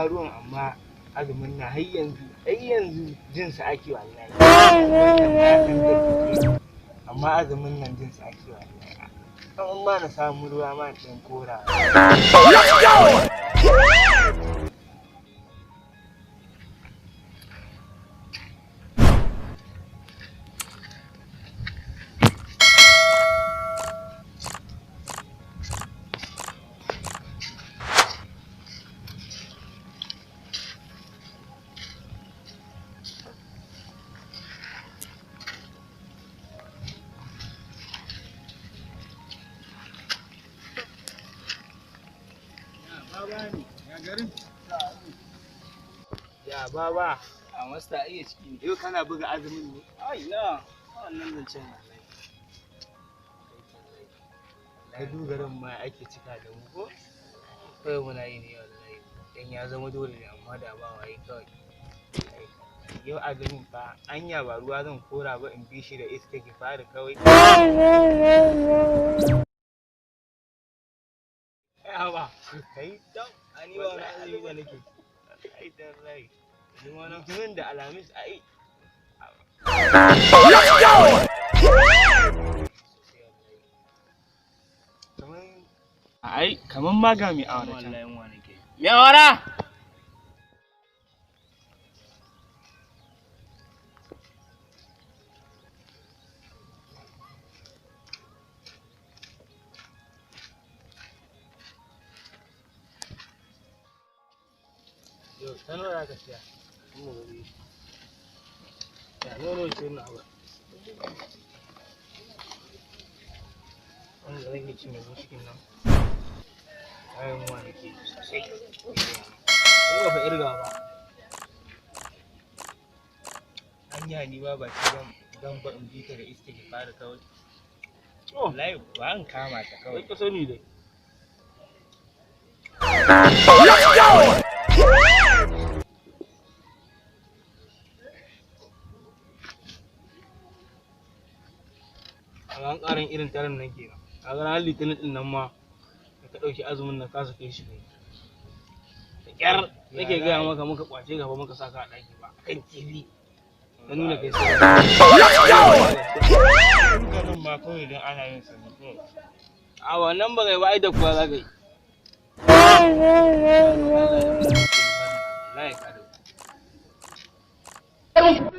sha ruwan amma azumin na har yanzu jin sa ake wallahi. Amma azumin nan jin sa ake wallahi. Kan ma na samu ruwa ma ɗan kora. Ya baba, a masta iya ciki ne. yau kana buga azumin ne? Ai na, wannan zancen wallahi. Ka dugaran ma ake cika da mu ko? Kai muna yi ne wallahi. Dan ya zama dole ne amma da ba wai kawai. Yau azumin fa anya ba ruwa zan kora ba in bi shi da iska ki fara kawai. Yawa, kai dau, Ani ba wani azumi da nake. ai dan rai. Ni wani Mutumin da Alhamis ai kaman ma ga mi awara can. wallahi mu nake. Me awara? Yau ta nawa za ka siya? Ya nono ce na ba. Wanda zan yi cinye cikin nan. Kayan wa nake sosai. Ko ba irga ba. Anya ni ba ci dan ba in bi ta da iska ki fara kawai. Wallahi ba an kama ta kawai. Kai ka sani dai. A ƙarin irin taron nan kenan. A ga ranar litinin din nan ma da ka ɗauki azumin nan ka sake shi ne. Da ƙyar nake gaya maka muka kwace gaba muka saka a ɗaki ba kan TV. Ka nuna kai sai. Dukkanin ma kawai don ana yin sa ne. A wannan ba kai ba ai da kuwa za ka yi. Wallahi ka da.